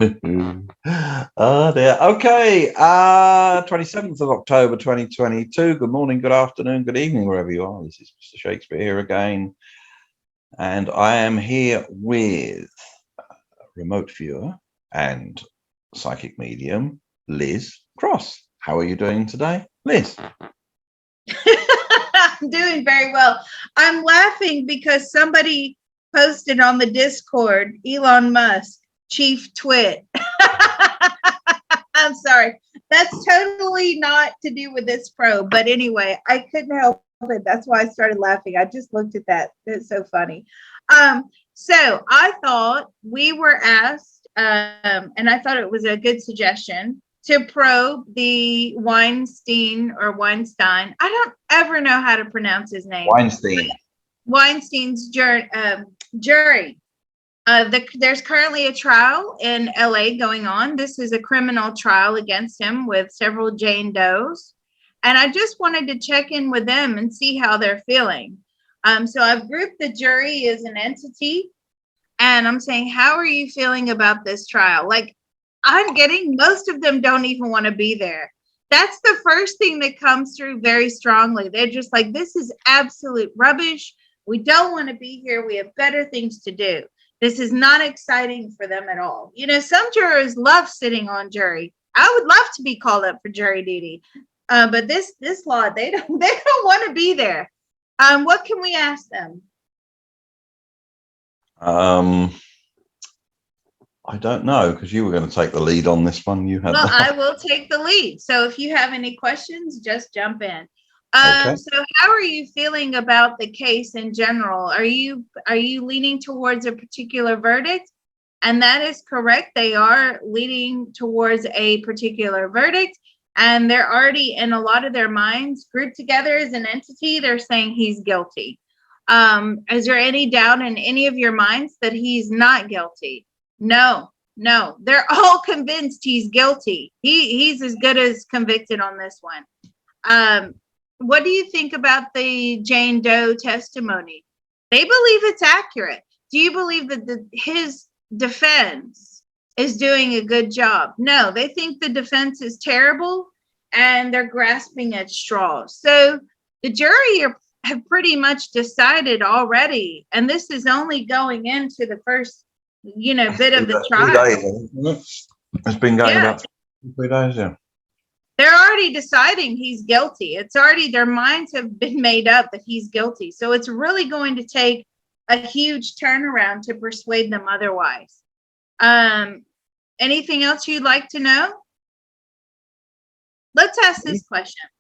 Oh dear. Okay. 27th of October 2022. Good morning, good afternoon, good evening, wherever you are. This is Mr. Shakespeare here again. And I am here with remote viewer and psychic medium, Liz Cross. How are you doing today, Liz? I'm doing very well. I'm laughing because somebody posted on the Discord, Elon Musk, Chief Twit. I'm sorry. That's totally not to do with this probe. But anyway, I couldn't help it. That's why I started laughing. I just looked at that. It's so funny. So I thought we were asked, and I thought it was a good suggestion to probe the Weinstein. I don't ever know how to pronounce his name. Weinstein's jury. There's currently a trial in LA going on. This is a criminal trial against him with several Jane Does. And I just wanted to check in with them and see how they're feeling. So I've grouped the jury as an entity. And I'm saying, how are you feeling about this trial? Like, I'm getting most of them don't even want to be there. That's the first thing that comes through very strongly. They're just like, this is absolute rubbish. We don't want to be here. We have better things to do. This is not exciting for them at all. You know, some jurors love sitting on jury. I would love to be called up for jury duty, but this law they don't want to be there. What can we ask them? I don't know, because you were going to take the lead on this one. You had. Well, I will take the lead. So if you have any questions, just jump in. Okay. So how are you feeling about the case in general? Are you leaning towards a particular verdict? And that is correct. They are leaning towards a particular verdict. And they're already in a lot of their minds grouped together as an entity. They're saying he's guilty. Is there any doubt in any of your minds that he's not guilty? No, they're all convinced he's guilty. He's as good as convicted on this one. What do you think about the Jane Doe testimony? They believe it's accurate. Do you believe that his defense is doing a good job? No, they think the defense is terrible and they're grasping at straws. So the jury have pretty much decided already, and this is only going into the first, bit of the trial. It's been going about 3 days, yeah. They're already deciding he's guilty. It's already, their minds have been made up that he's guilty. So it's really going to take a huge turnaround to persuade them otherwise. Anything else you'd like to know? Let's ask this question.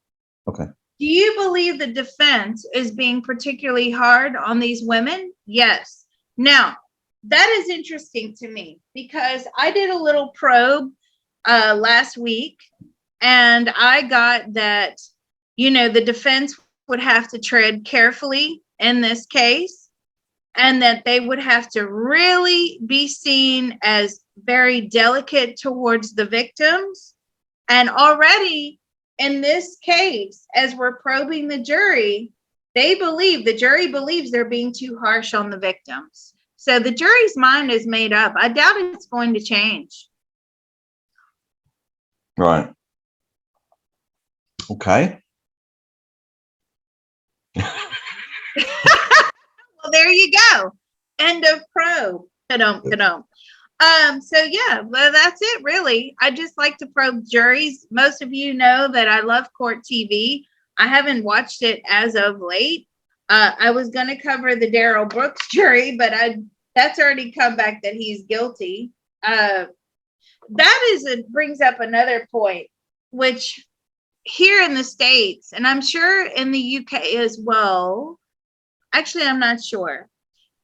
Okay. Do you believe the defense is being particularly hard on these women? Yes. Now, that is interesting to me because I did a little probe last week. And I got that, the defense would have to tread carefully in this case, and that they would have to really be seen as very delicate towards the victims. And already in this case, as we're probing the jury, the jury believes they're being too harsh on the victims. So the jury's mind is made up. I doubt it's going to change. Right. Okay. Well, there you go. End of probe. So yeah, well, that's it really. I just like to probe juries. Most of you know that I love court TV. I haven't watched it as of late. I was going to cover the Darrell Brooks jury, but that's already come back that he's guilty. Brings up another point, which here in the States, and I'm sure in the UK as well, actually, I'm not sure.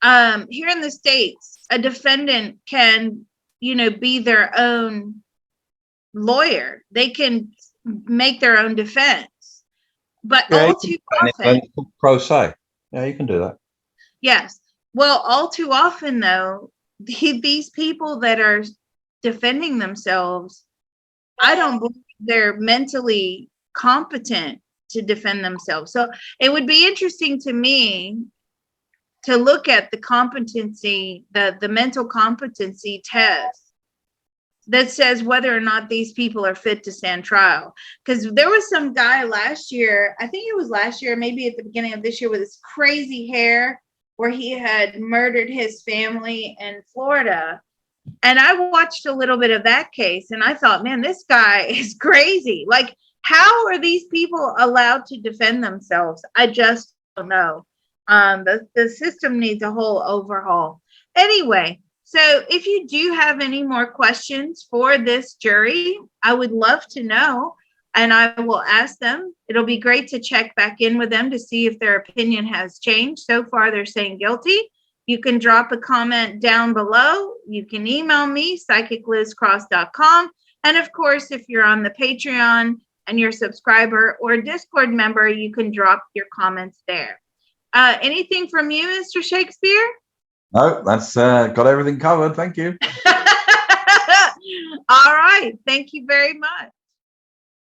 Here in the States, a defendant can, be their own lawyer. They can make their own defense. But all too often, pro se. Yeah, you can do that. Yes. Well, all too often, though, these people that are defending themselves, I don't believe they're mentally competent to defend themselves. So it would be interesting to me to look at the competency, the mental competency test that says whether or not these people are fit to stand trial. Because there was some guy last year, I think it was last year, maybe at the beginning of this year, with this crazy hair where he had murdered his family in Florida. And I watched a little bit of that case and I thought, man, this guy is crazy. Like, how are these people allowed to defend themselves? I just don't know. The system needs a whole overhaul. Anyway, so if you do have any more questions for this jury, I would love to know, and I will ask them. It'll be great to check back in with them to see if their opinion has changed. So far, they're saying guilty. You can drop a comment down below. You can email me, psychiclizcross.com. And of course, if you're on the Patreon and you're a subscriber or a Discord member, you can drop your comments there. Anything from you, Mr. Shakespeare? No, that's got everything covered. Thank you. All right. Thank you very much.